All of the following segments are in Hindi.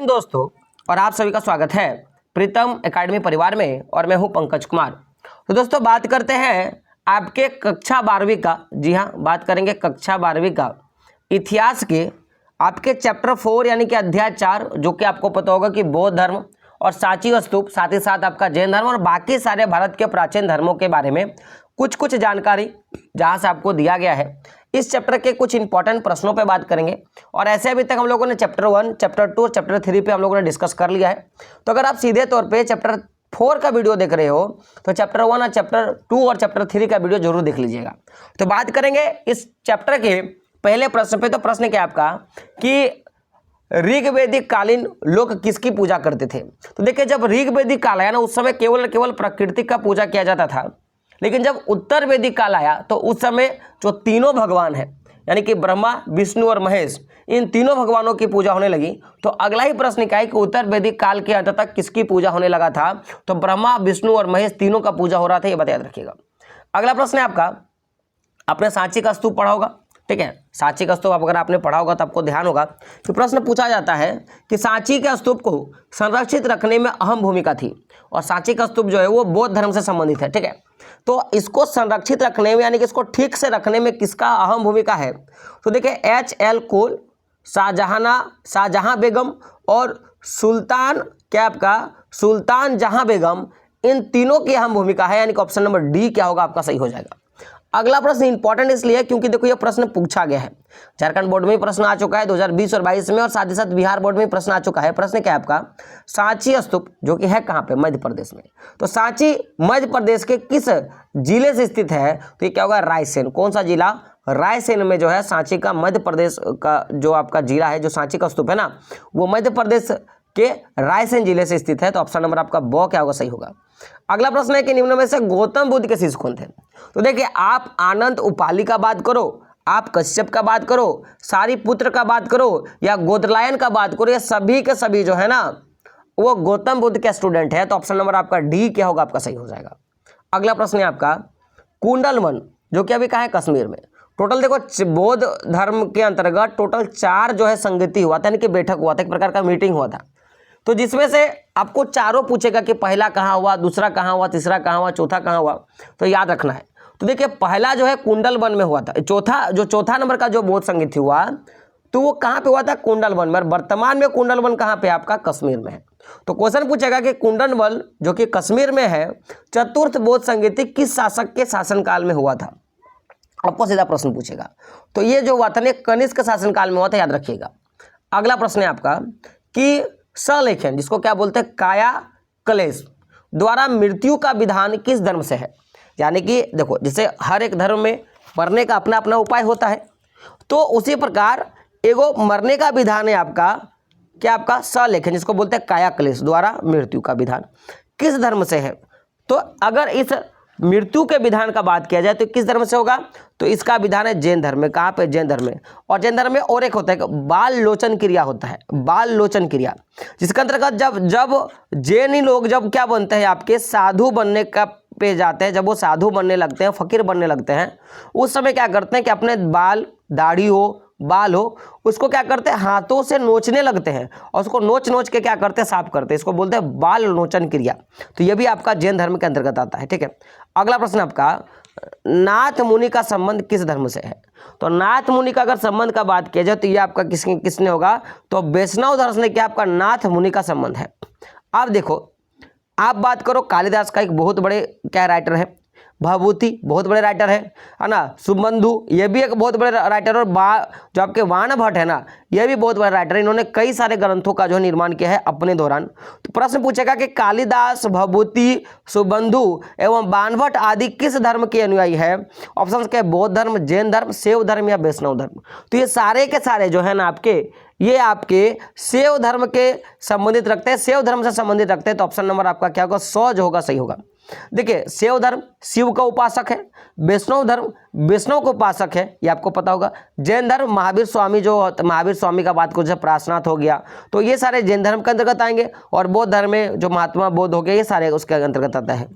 मॉर्निंग दोस्तों, और आप सभी का स्वागत है प्रीतम एकेडमी परिवार में। और मैं हूं पंकज कुमार। तो दोस्तों बात करते हैं आपके कक्षा 12वीं का। जी हां, बात करेंगे कक्षा 12वीं का इतिहास के आपके चैप्टर 4 यानी कि अध्याय 4, जो कि आपको पता होगा कि बौद्ध धर्म और सांची स्तूप, साथ ही साथ आपका जैन धर्म और बाकी सारे भारत के प्राचीन धर्मों के बारे में कुछ कुछ जानकारी जहां से आपको दिया गया है। इस चैप्टर के कुछ इंपॉर्टेंट प्रश्नों पे बात करेंगे। और ऐसे अभी तक हम लोगों ने चैप्टर 1, चैप्टर 2 और चैप्टर 3 पे हम लोगों ने डिस्कस कर लिया है। तो अगर आप सीधे तौर पे चैप्टर 4 का वीडियो देख रहे हो तो चैप्टर 1 और चैप्टर 2 और चैप्टर 3 का वीडियो जरूर देख लीजिएगा। तो बात करेंगे इस चैप्टर के पहले प्रश्न पे। तो प्रश्न क्या है आपका कि ऋग्वेदिक कालीन लोग किसकी पूजा करते थे। तो देखिए, जब ऋग्वेदिक काल आया ना, उस समय केवल प्रकृति का पूजा किया जाता था। लेकिन जब उत्तर वैदिक काल आया तो उस समय जो तीनों भगवान हैं यानी कि ब्रह्मा, विष्णु और महेश, इन तीनों भगवानों की पूजा होने लगी। तो अगला ही प्रश्न क्या है कि उत्तर वैदिक काल के अंत तक किसकी पूजा होने लगा था। तो ब्रह्मा, विष्णु और महेश तीनों का पूजा हो रहा था, ये बात याद रखिएगा। अगला प्रश्न है आपका, आपने सांची का स्तूप पढ़ा होगा, ठीक है। सांची का स्तूप अगर आपने पढ़ा होगा तो आपको ध्यान होगा कि प्रश्न पूछा जाता है कि सांची के स्तूप को संरक्षित रखने में अहम भूमिका थी। और सांची का स्तूप जो है वो बौद्ध धर्म से संबंधित है, ठीक है। तो इसको संरक्षित रखने में यानी कि इसको ठीक से रखने में किसका अहम भूमिका है। तो देखिए, H.L. कोल, शाहजहां बेगम और सुल्तान क्या आपका सुल्तान जहां बेगम, इन तीनों की अहम भूमिका है। यानी कि ऑप्शन नंबर डी क्या होगा आपका सही हो जाएगा। अगला प्रश्न इंपॉर्टेंट इसलिए क्योंकि देखो ये प्रश्न पूछा गया है। झारखंड बोर्ड में प्रश्न आ चुका है 2020 और 22 में, और साथ ही साथ बिहार बोर्ड में प्रश्न आ चुका है। प्रश्न क्या है आपका, सांची स्तूप जो कि है कहाँ पे, मध्य प्रदेश में। तो सांची मध्य प्रदेश के किस जिले से स्थित है। तो ये क्या होगा, रायसेन। कौन सा जिला, रायसेन में जो है सांची का, मध्य प्रदेश का जो आपका जिला है, जो सांची का स्तूप है ना, वो मध्य प्रदेश के रायसेन जिले से स्थित है। तो ऑप्शन नंबर आपका ब क्या होगा सही होगा। अगला प्रश्न है कि निम्न में से गौतम बुद्ध के शिष्य कौन थे। तो देखिए, आप आनंद उपाली का बात करो, आप कश्यप का बात करो, सारिपुत्र का बात करो या गोदलायन का बात करो, ये सभी के सभी जो है ना वो गौतम बुद्ध के स्टूडेंट है। तो ऑप्शन नंबर आपका डी क्या होगा आपका सही हो जाएगा। अगला प्रश्न है आपका, कुंडल वन जो कि अभी कहाँ है, कश्मीर में। टोटल देखो, बौद्ध धर्म के अंतर्गत टोटल 4 जो है संगति हुआ था, यानी कि बैठक हुआ था, एक प्रकार का मीटिंग हुआ था। तो जिसमें से आपको चारों पूछेगा कि पहला कहाँ हुआ, दूसरा कहाँ हुआ, तीसरा कहाँ हुआ, चौथा कहाँ हुआ, तो याद रखना है। तो देखिए, पहला जो है कुंडल वन में हुआ था। चौथा नंबर का जो बौद्ध संगीत हुआ तो वो कहाँ पे हुआ था, कुंडल वन में। वर्तमान में कुंडल वन कहाँ पे है आपका, कश्मीर में है। तो क्वेश्चन पूछेगा कि कुंडल वन जो कि कश्मीर में है, चतुर्थ बौद्ध संगीति किस शासक के शासनकाल में हुआ था। आपको सीधा प्रश्न पूछेगा। तो ये जो हुआ था ना, कनिष्क शासनकाल में हुआ था, याद रखिएगा। अगला प्रश्न है आपका कि सलेखन जिसको क्या बोलते हैं, काया क्लेश द्वारा मृत्यु का विधान किस धर्म से है। यानी कि देखो, जैसे हर एक धर्म में मरने का अपना अपना उपाय होता है, तो उसी प्रकार एगो मरने का विधान है आपका क्या, आपका सलेखन जिसको बोलते हैं काया क्लेश द्वारा मृत्यु का विधान किस धर्म से है। तो अगर इस मृत्यु के विधान का बात किया जाए तो किस धर्म से होगा, तो इसका विधान है जैन धर्म में। कहाँ पे, जैन धर्म में। और जैन धर्म में और एक होता है बाल लोचन क्रिया होता है, बाल लोचन क्रिया, जिसके अंतर्गत जब जैनी लोग जब क्या बनते हैं, आपके साधु बनने का पे जाते हैं, जब वो साधु बनने लगते हैं, फकीर बनने लगते हैं, उस समय क्या करते हैं कि अपने बाल, दाढ़ी हो, बाल हो, उसको क्या करते हैं, हाथों से नोचने लगते हैं और उसको नोच के क्या करते हैं, साफ करते हैं। इसको बोलते हैं बाल लोचन क्रिया। तो ये भी आपका जैन धर्म के अंतर्गत आता है, ठीक है। अगला प्रश्न आपका, नाथ मुनि का संबंध किस धर्म से है। तो नाथ मुनि का अगर संबंध का बात किया जाए तो ये आपका किसने होगा, तो वैष्णव धर्म से क्या आपका नाथ मुनि का संबंध है। अब देखो, आप बात करो कालिदास का, एक बहुत बड़े क्या राइटर है, भभूति बहुत बड़े राइटर है ना। सुबंधु ये भी एक बहुत बड़े राइटर, और जो आपके वान भट्ट है ना, ये भी बहुत बड़े राइटर है। इन्होंने कई सारे ग्रंथों का जो निर्माण किया है अपने दौरान। तो प्रश्न पूछेगा कि कालिदास, भभूति, सुबंधु एवं वान भट्ट आदि किस धर्म के अनुयायी है। ऑप्शन के बौद्ध धर्म, जैन धर्म, शैव धर्म या वैष्णव धर्म। तो ये सारे के सारे जो है ना आपके, ये आपके शैव धर्म के संबंधित रखते हैं, शैव धर्म से संबंधित रखते हैं। तो ऑप्शन नंबर आपका क्या होगा, 100 जो होगा सही होगा। देखिए, शैव धर्म शिव का उपासक है, वैष्णव धर्म वैष्णव का उपासक है, ये आपको पता होगा। जैन धर्म महावीर स्वामी, जो महावीर स्वामी का बात करो, जब प्रासनाथ हो गया, तो ये सारे जैन धर्म के अंतर्गत आएंगे। और बौद्ध धर्म में जो महात्मा बौद्ध हो गया, ये सारे उसके अंतर्गत आता है।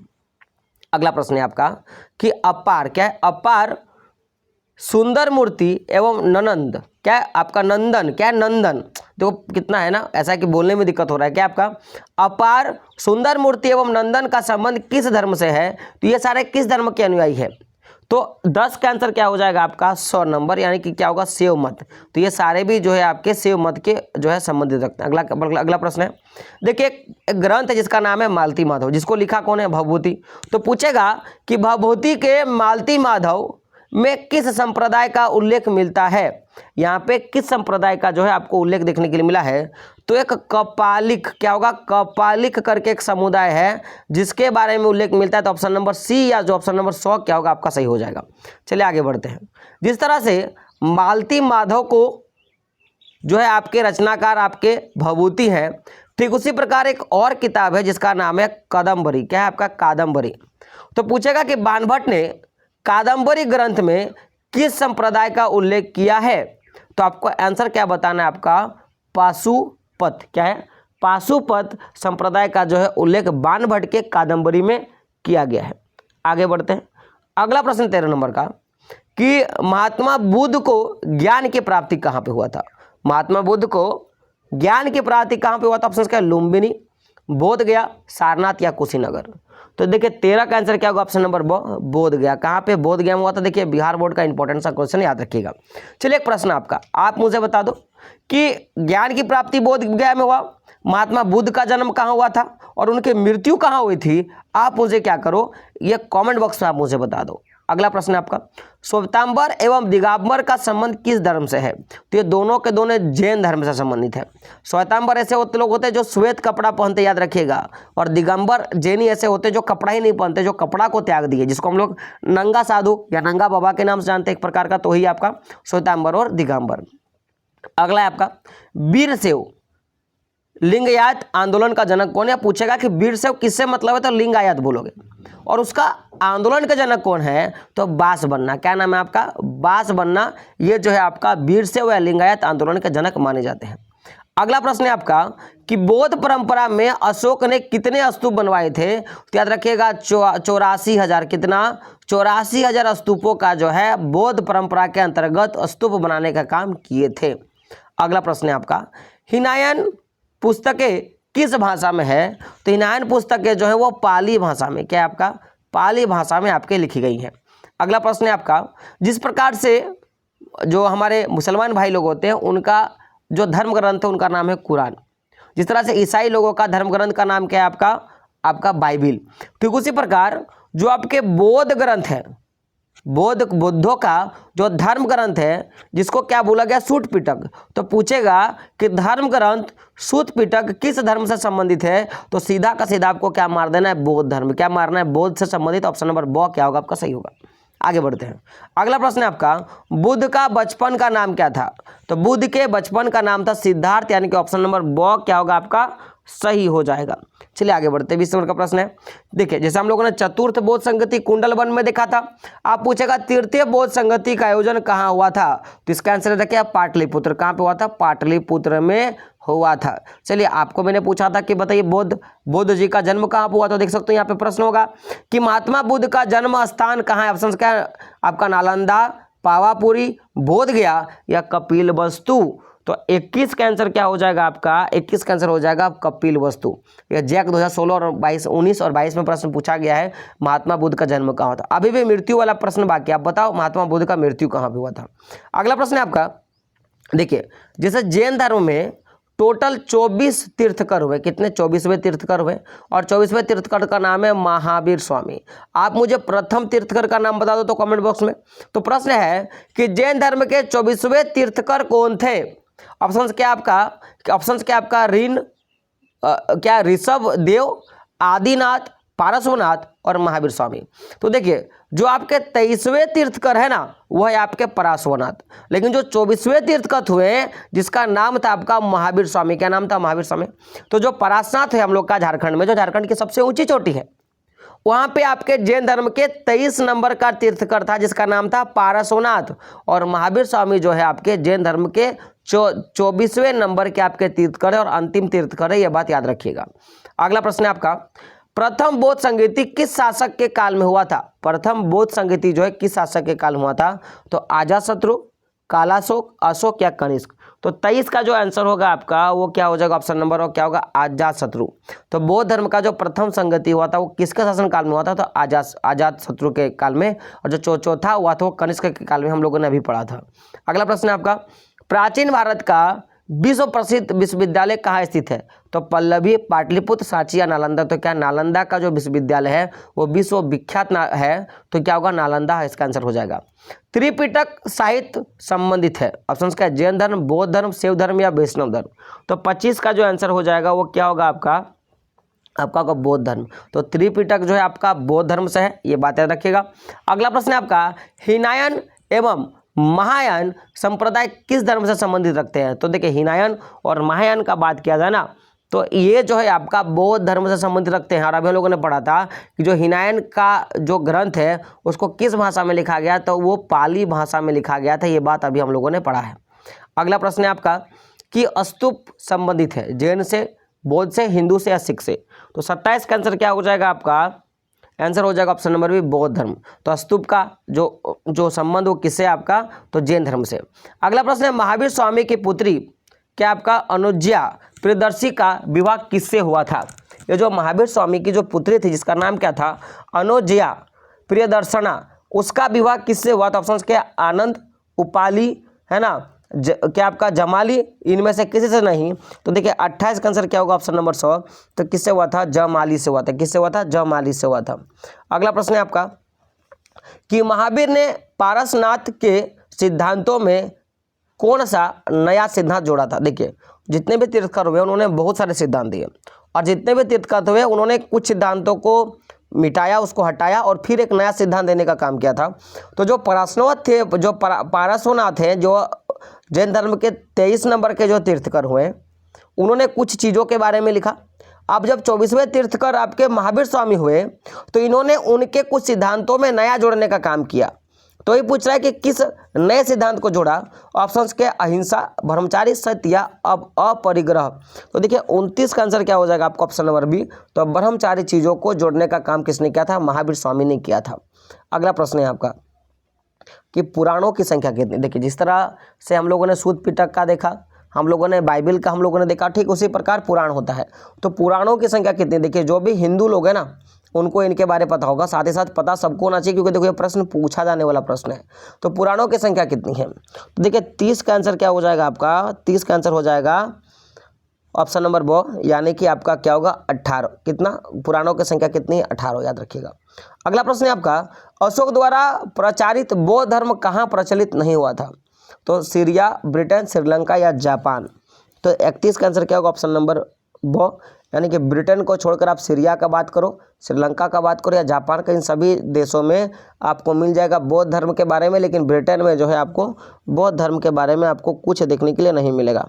अगला प्रश्न है आपका कि अपार क्या है, अपार सुंदर मूर्ति एवं ननंद, क्या आपका नंदन, क्या नंदन, देखो कितना है ना, ऐसा कि बोलने में दिक्कत हो रहा है, क्या आपका अपार सुंदर मूर्ति एवं नंदन का संबंध किस धर्म से है, तो ये सारे किस धर्म के अनुयायी है, तो 10 का आंसर क्या हो जाएगा आपका 100 नंबर, यानी कि क्या होगा शैव मत। तो ये सारे भी जो है आपके शैव मत के जो है संबंधित रखते हैं। अगला प्रश्न है, देखिए एक ग्रंथ है जिसका नाम है मालती माधव, जिसको लिखा कौन है, भवभूति। तो पूछेगा कि भवभूति के मालती माधव में किस संप्रदाय का उल्लेख मिलता है, यहाँ पे किस संप्रदाय का जो है आपको उल्लेख देखने के लिए मिला है, तो एक कपालिक, क्या होगा, कपालिक करके एक समुदाय है जिसके बारे में उल्लेख मिलता है। तो ऑप्शन नंबर सी या जो ऑप्शन नंबर 100 क्या होगा आपका सही हो जाएगा। चलिए आगे बढ़ते हैं। जिस तरह से मालती माधव को जो है आपके रचनाकार आपके भवभूति हैं, ठीक उसी प्रकार एक और किताब है जिसका नाम है कादम्बरी, क्या है आपका कादम्बरी। तो पूछेगा कि बाणभट्ट ने कादम्बरी ग्रंथ में किस संप्रदाय का उल्लेख किया है, तो आपको आंसर क्या बताना है आपका पाशुपत, क्या है पाशुपत संप्रदाय का जो है उल्लेख बाणभट्ट के कादम्बरी में किया गया है। आगे बढ़ते हैं। अगला प्रश्न 13 नंबर का कि महात्मा बुद्ध को ज्ञान की प्राप्ति कहाँ पे हुआ था, महात्मा बुद्ध को ज्ञान की प्राप्ति कहाँ पे हुआ था, ऑप्शन क्या है लुम्बिनी, बोध गया, सारनाथ या कुशीनगर। तो देखिए 13 का आंसर क्या होगा, ऑप्शन नंबर बोध गया। कहाँ पे बोध गया हुआ था, देखिए बिहार बोर्ड का इंपॉर्टेंट सा क्वेश्चन, याद रखिएगा। चलिए एक प्रश्न आपका, आप मुझे बता दो कि ज्ञान की प्राप्ति बोध गया में हुआ, महात्मा बुद्ध का जन्म कहाँ हुआ था और उनकी मृत्यु कहाँ हुई थी, आप मुझे क्या करो, ये कमेंट बॉक्स में आप मुझे बता दो। अगला प्रश्न आपका, श्वेतांबर एवं दिगंबर का संबंध किस धर्म से है, तो ये दोनों के दोनों जैन धर्म से संबंधित है। श्वेतांबर ऐसे होते लोग होते हैं जो श्वेत कपड़ा पहनते, याद रखिएगा, और दिगंबर जैनी ऐसे होते हैं जो कपड़ा ही नहीं पहनते, जो कपड़ा को त्याग दिए, जिसको हम लोग नंगा साधु या नंगा बाबा के नाम से जानते हैं एक प्रकार का, तो ही आपका श्वेतांबर और दिगंबर। अगला है आपका वीरशैव लिंगायत आंदोलन का जनक कौन है, पूछेगा कि वीरशैव किससे मतलब है, तो लिंगायत बोलोगे, और उसका आंदोलन का जनक कौन है, तो बासबन्ना, क्या नाम है आपका बासबन्ना, ये जो है आपका वीरशैव या लिंगायत आंदोलन के जनक माने जाते हैं। अगला प्रश्न है आपका कि बौद्ध परंपरा में अशोक ने कितने स्तूप बनवाए थे, तो याद रखिएगा 84,000, कितना 84,000 स्तूपों का जो है बौद्ध परंपरा के अंतर्गत स्तूप बनाने का काम किए थे। अगला प्रश्न है आपका हिनायन पुस्तकें किस भाषा में है, तो हिनायन पुस्तकें जो है वो पाली भाषा में, क्या है आपका पाली भाषा में आपके लिखी गई हैं। अगला प्रश्न है आपका जिस प्रकार से जो हमारे मुसलमान भाई लोग होते हैं उनका जो धर्म ग्रंथ है उनका नाम है कुरान, जिस तरह से ईसाई लोगों का धर्म ग्रंथ का नाम क्या है आपका बाइबिल, ठीक उसी प्रकार जो आपके बौद्ध ग्रंथ है, बुद्धों का जो धर्म ग्रंथ है जिसको क्या बोला गया सूत पिटक, तो पूछेगा कि धर्म ग्रंथ सूत पिटक किस धर्म से संबंधित है, तो सीधा का सीधा आपको क्या मार देना है बौद्ध धर्म, क्या मारना है बौद्ध से संबंधित, ऑप्शन नंबर ब क्या होगा आपका सही होगा। आगे बढ़ते हैं। अगला प्रश्न है आपका बुद्ध का बचपन का नाम क्या था, तो बुद्ध के बचपन का नाम था सिद्धार्थ, यानी कि ऑप्शन नंबर ब क्या होगा आपका सही हो जाएगा। चलिए आगे बढ़ते हैं। 20 नंबर का प्रश्न है, देखिए जैसे हम लोगों ने चतुर्थ बौद्ध संगति कुंडल वन में देखा था, आप पूछेगा तृतीय बौद्ध संगति का आयोजन कहाँ हुआ था, तो इसका आंसर है क्या पाटलिपुत्र, कहाँ पे हुआ था पाटलिपुत्र में हुआ था। चलिए आपको मैंने पूछा था कि बताइए बुद्ध जी का जन्म कहाँ हुआ, तो देख सकते हो यहाँ पे प्रश्न होगा कि महात्मा बुद्ध का जन्म स्थान कहाँ है, ऑप्शन क्या है आपका नालंदा, पावापुरी, बोधगया या कपिलवस्तु। तो 21 का आंसर क्या हो जाएगा आपका 21 का आंसर हो जाएगा कपिलवस्तु। यह जैक 2016 और 19 और 22 में प्रश्न पूछा गया है महात्मा बुद्ध का जन्म कहाँ था। अभी भी मृत्यु वाला प्रश्न बाकी, आप बताओ महात्मा बुद्ध का मृत्यु कहाँ पे हुआ था। अगला प्रश्न है आपका, देखिए जैसे जैन धर्म में टोटल 24 तीर्थकर हुए, कितने 24वें तीर्थकर हुए, और 24वें तीर्थकर का नाम है महावीर स्वामी। आप मुझे प्रथम तीर्थकर का नाम बता दो तो कमेंट बॉक्स में। तो प्रश्न है कि जैन धर्म के 24वें तीर्थकर कौन थे, ऑप्शंस क्या आपका क्या ऋषभ देव, आदिनाथ, पारसवनाथ और महावीर स्वामी। तो देखिए जो आपके 23वें तीर्थकर है ना वह है आपके पारसवनाथ, लेकिन जो 24वें तीर्थकर हुए जिसका नाम था आपका महावीर स्वामी, क्या नाम था महावीर स्वामी। तो जो पारसनाथ है हम लोग का झारखंड में, जो झारखंड की सबसे ऊंची चोटी है, वहां पे आपके जैन धर्म के 23 नंबर का तीर्थकर था जिसका नाम था पारसवनाथ, और महावीर स्वामी जो है आपके जैन धर्म के 24वें नंबर के आपके तीर्थकर है और अंतिम तीर्थकर है, यह बात याद रखिएगा। अगला प्रश्न है आपका प्रथम बौद्ध संगीति किस शासक के काल में हुआ था? प्रथम बौद्ध संगीति जो है किस शासक के काल में हुआ था? तो अजातशत्रु, कालाशोक, अशोक या कनिष्क। तो 23 का जो आंसर होगा आपका वो क्या हो जाएगा? ऑप्शन नंबर और क्या होगा? अजातशत्रु। तो बौद्ध धर्म का जो प्रथम संगति हुआ था वो किसके शासन काल में हुआ था? तो अजातशत्रु के काल में। और जो चौथा हुआ था वो कनिष्क के काल में, हम लोगों ने अभी पढ़ा था। अगला प्रश्न है आपका, प्राचीन भारत का विश्व प्रसिद्ध विश्वविद्यालय कहाँ स्थित है? तो पल्लवी, पाटलिपुत्र, सांची या नालंदा। तो क्या नालंदा का जो विश्वविद्यालय है वो विश्व विख्यात है, तो क्या होगा? नालंदा है, इसका आंसर हो जाएगा। त्रिपिटक साहित्य संबंधित है, ऑप्शन क्या है? जैन धर्म, बौद्ध धर्म, शैव धर्म या वैष्णव धर्म। तो 25 का जो आंसर हो जाएगा वो क्या होगा? आपका बौद्ध धर्म। तो त्रिपिटक जो है आपका बौद्ध धर्म से है, ये बात याद रखिएगा। अगला प्रश्न है आपका, हीनायन एवं महायान संप्रदाय किस धर्म से संबंधित रखते हैं? तो देखिए हीनायन और महायान का बात किया जाए ना, तो ये जो है आपका बौद्ध धर्म से संबंधित रखते हैं। और अभी हम लोगों ने पढ़ा था कि जो हीनायन का जो ग्रंथ है उसको किस भाषा में लिखा गया? तो वो पाली भाषा में लिखा गया था, ये बात अभी हम लोगों ने पढ़ा है। अगला प्रश्न है आपका कि स्तूप संबंधित है जैन से, बौद्ध से, हिंदू से या सिख से। तो 27 का आंसर क्या हो जाएगा? आपका आंसर हो जाएगा ऑप्शन नंबर बी, बौद्ध धर्म। तो स्तूप का जो संबंध वो किससे? आपका तो जैन धर्म से। अगला प्रश्न है, महावीर स्वामी की पुत्री क्या आपका अनुज्ञा प्रियदर्शी का विवाह किससे हुआ था? ये जो महावीर स्वामी की जो पुत्री थी जिसका नाम क्या था? अनुज्ञा प्रियदर्शना, उसका विवाह किससे हुआ था? ऑप्शन क्या? आनंद, उपाली, है ना, क्या आपका जमाली, इनमें से किसी से नहीं। तो देखिए 28 का आंसर क्या होगा? Option number 100। तो किससे हुआ था? जमाली से हुआ था। किससे हुआ था? जमाली से हुआ था। अगला प्रश्न है आपका कि महावीर ने पारसनाथ के सिद्धांतों में कौन सा नया सिद्धांत जोड़ा था? देखिए जितने भी तीर्थकर हुए उन्होंने बहुत सारे सिद्धांत दिए, और जितने भी तीर्थकर हुए उन्होंने कुछ सिद्धांतों को मिटाया, उसको हटाया और फिर एक नया सिद्धांत देने का काम किया था। तो जो पारसनाथ थे, जो पारसनाथ हैं, जो जैन धर्म के 23 नंबर के जो तीर्थकर हुए, उन्होंने कुछ चीज़ों के बारे में लिखा। अब जब 24वें तीर्थकर आपके महावीर स्वामी हुए तो इन्होंने उनके कुछ सिद्धांतों में नया जोड़ने का काम किया। तो ये पूछ रहा है कि किस नए सिद्धांत को जोड़ा? ऑप्शंस के अहिंसा, ब्रह्मचारी, सत्य या अब अपरिग्रह। तो देखिए 29 का आंसर क्या हो जाएगा आपका? Option number B. तो ब्रह्मचारी चीज़ों को जोड़ने का काम किसने किया था? महावीर स्वामी ने किया था। अगला प्रश्न है आपका कि पुराणों की संख्या कितनी? देखिए जिस तरह से हम लोगों ने सूत पिटक का देखा, हम लोगों ने बाइबल का हम लोगों ने देखा, ठीक उसी प्रकार पुराण होता है। तो पुराणों की संख्या कितनी? देखिए जो भी हिंदू लोग हैं ना उनको इनके बारे में पता होगा, साथ ही साथ पता सबको होना चाहिए, क्योंकि देखो ये प्रश्न पूछा जाने वाला प्रश्न है। तो पुराणों की संख्या कितनी है? तो देखिए 30 का आंसर क्या हो जाएगा आपका? 30 का आंसर हो जाएगा ऑप्शन नंबर बो, यानी कि आपका क्या होगा? 18। कितना? पुराणों की संख्या कितनी है? 18, याद रखिएगा। अगला प्रश्न है आपका, अशोक द्वारा प्रचारित बौद्ध धर्म कहाँ प्रचलित नहीं हुआ था? तो सीरिया, ब्रिटेन, श्रीलंका या जापान। तो 31 का आंसर क्या होगा? ऑप्शन नंबर बो, यानी कि ब्रिटेन को छोड़कर आप सीरिया का बात करो, श्रीलंका का बात करो या जापान का, इन सभी देशों में आपको मिल जाएगा बौद्ध धर्म के बारे में, लेकिन ब्रिटेन में जो है आपको बौद्ध धर्म के बारे में आपको कुछ देखने के लिए नहीं मिलेगा।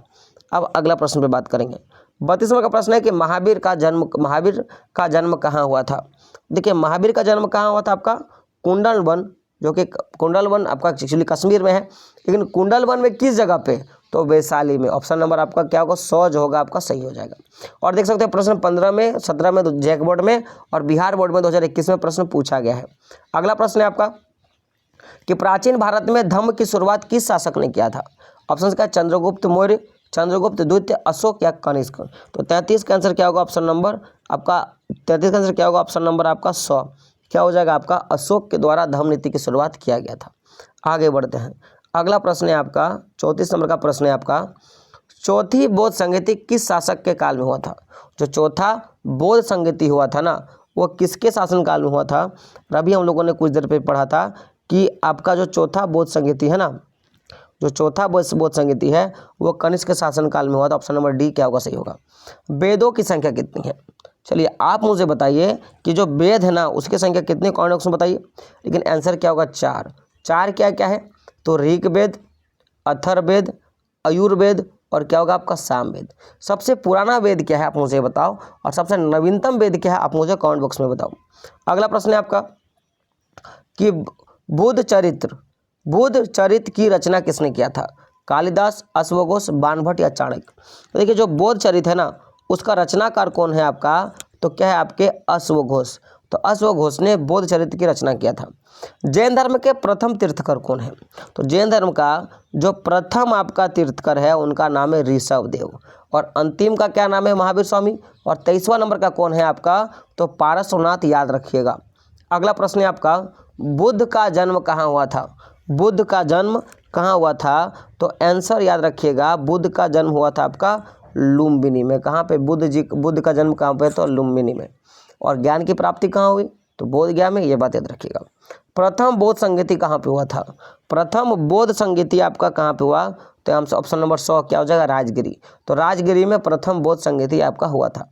अब अगला प्रश्न पे बात करेंगे। 32वां का प्रश्न है कि महावीर का जन्म कहाँ हुआ था? देखिए महावीर का जन्म कहाँ हुआ था? आपका कुंडलवन, जो कि कुंडलवन आपका एक्चुअली कश्मीर में है, लेकिन कुंडलवन में किस जगह पे? तो वैशाली में। ऑप्शन नंबर आपका क्या होगा? 100 जो होगा आपका सही हो जाएगा। और देख सकते हैं प्रश्न 15 में, 17 में जैक बोर्ड में और बिहार बोर्ड में 2021 में प्रश्न पूछा गया है। अगला प्रश्न है आपका कि प्राचीन भारत में धम्म की शुरुआत किस शासक ने किया था? ऑप्शन का चंद्रगुप्त मौर्य, चंद्रगुप्त द्वितीय, अशोक या कनिष्क। तो 33 का आंसर क्या होगा? ऑप्शन नंबर आपका 33 का आंसर क्या होगा? ऑप्शन नंबर आपका 100 क्या हो जाएगा आपका? अशोक के द्वारा धम्म नीति की शुरुआत किया गया था। आगे बढ़ते हैं। अगला प्रश्न है आपका 34 नंबर का प्रश्न है आपका, चौथी बौद्ध संगति किस शासक के काल में हुआ था? जो चौथा बौद्ध संगति हुआ था ना वो किसके शासन काल में हुआ था? अभी हम लोगों ने कुछ देर पहले पढ़ा था कि आपका जो चौथा बौद्ध संगति है ना, जो चौथा बौद्ध संगति है वो कनिष्क के शासन काल में हुआ था। ऑप्शन नंबर डी क्या होगा? सही होगा। वेदों की संख्या कितनी है? चलिए आप मुझे बताइए कि जो वेद है ना उसकी संख्या कितनी? कौन ऑप्शन बताइए, लेकिन आंसर क्या होगा? 4। 4 क्या क्या है? तो ऋग्वेद, अथर्ववेद, आयुर्वेद और क्या होगा आपका? सामवेद। सबसे पुराना वेद क्या है आप मुझे बताओ, और सबसे नवीनतम वेद क्या है आप मुझे कमेंट बॉक्स में बताओ। अगला प्रश्न है आपका कि बुद्ध चरित्र की रचना किसने किया था? कालिदास, अश्वघोष, बाणभट्ट या चाणक्य। तो देखिए जो बुद्ध चरित्र है ना उसका रचनाकार कौन है आपका? तो क्या है आपके अश्वघोष। तो अश्वघोष ने बोध चरित्र की रचना किया था। जैन धर्म के प्रथम तीर्थकर कौन है? तो जैन धर्म का जो प्रथम आपका तीर्थकर है उनका नाम है ऋषभदेव, और अंतिम का क्या नाम है? महावीर स्वामी। और 23वां नंबर का कौन है आपका? तो पारसनाथ, याद रखिएगा। अगला प्रश्न है आपका, बुद्ध का जन्म कहाँ हुआ था? बुद्ध का जन्म कहाँ हुआ था? तो आंसर याद रखिएगा, बुद्ध का जन्म हुआ था आपका लुम्बिनी में। कहाँ पे? बुद्ध का जन्म कहाँ पे? तो लुम्बिनी में। और ज्ञान की प्राप्ति कहाँ हुई? तो बोध गया में, ये बात याद रखिएगा। प्रथम बौद्ध संगीति कहाँ पे हुआ था? प्रथम बौद्ध संगीति आपका कहाँ पे हुआ? तो यहाँ से ऑप्शन नंबर 100 क्या हो जाएगा? राजगिरी। तो राजगिरी में प्रथम बौद्ध संगीति आपका हुआ था।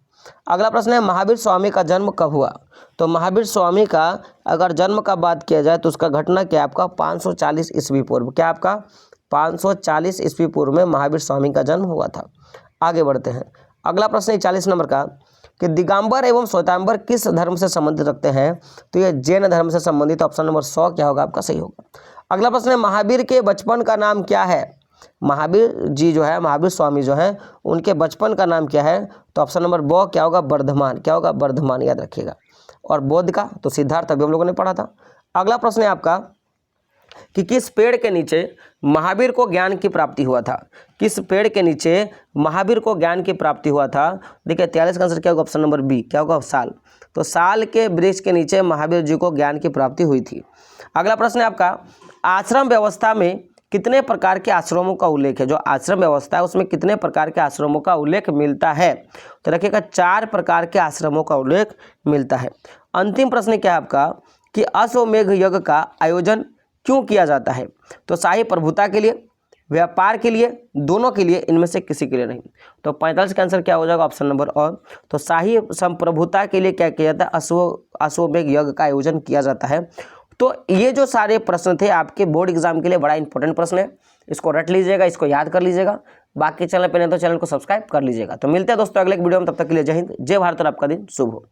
अगला प्रश्न है, महावीर स्वामी का जन्म कब हुआ? तो महावीर स्वामी का अगर जन्म का बात किया जाए तो उसका घटना क्या आपका? 540 ईस्वी पूर्व। क्या आपका? 540 ईस्वी पूर्व में महावीर स्वामी का जन्म हुआ था। आगे बढ़ते हैं। अगला प्रश्न है 40 नंबर का, कि दिगंबर एवं श्वेतांबर किस धर्म से संबंधित रखते हैं? तो ये जैन धर्म से संबंधित। ऑप्शन नंबर 100 क्या होगा आपका? सही होगा। अगला प्रश्न है, महावीर के बचपन का नाम क्या है? महावीर जी जो है, महावीर स्वामी जो है, उनके बचपन का नाम क्या है? तो ऑप्शन नंबर ब क्या होगा? वर्धमान। क्या होगा? वर्धमान, याद रखिएगा। और बौद्ध का तो सिद्धार्थ, अभी हम लोगों ने पढ़ा था। अगला प्रश्न है आपका, कि किस पेड़ के नीचे महावीर को ज्ञान की प्राप्ति हुआ था? किस पेड़ के नीचे महावीर को ज्ञान की प्राप्ति हुआ था? देखिए 43 का आंसर क्या होगा? ऑप्शन नंबर बी क्या होगा? साल। तो साल के वृक्ष के नीचे महावीर जी को ज्ञान की प्राप्ति हुई थी। अगला प्रश्न है आपका, आश्रम व्यवस्था में कितने प्रकार के आश्रमों का उल्लेख है? जो आश्रम व्यवस्था है उसमें कितने प्रकार के आश्रमों का उल्लेख मिलता है? तो रखिएगा 4 प्रकार के आश्रमों का उल्लेख मिलता है। अंतिम प्रश्न क्या है आपका, कि अश्वमेध यज्ञ का आयोजन क्यों किया जाता है? तो शाही प्रभुता के लिए, व्यापार के लिए, दोनों के लिए, इनमें से किसी के लिए नहीं। तो 45 का आंसर क्या हो जाएगा? ऑप्शन नंबर और। तो शाही संप्रभुता के लिए क्या किया जाता है? अश्वमेध यज्ञ का आयोजन किया जाता है। तो ये जो सारे प्रश्न थे आपके बोर्ड एग्जाम के लिए बड़ा इंपॉर्टेंट प्रश्न है, इसको रट लीजिएगा, इसको याद कर लीजिएगा। बाकी चैनल पे नहीं तो चैनल को सब्सक्राइब कर लीजिएगा। तो मिलते हैं दोस्तों अगले वीडियो में, तब तक के लिए जय हिंद, जय भारत और आपका दिन शुभ हो।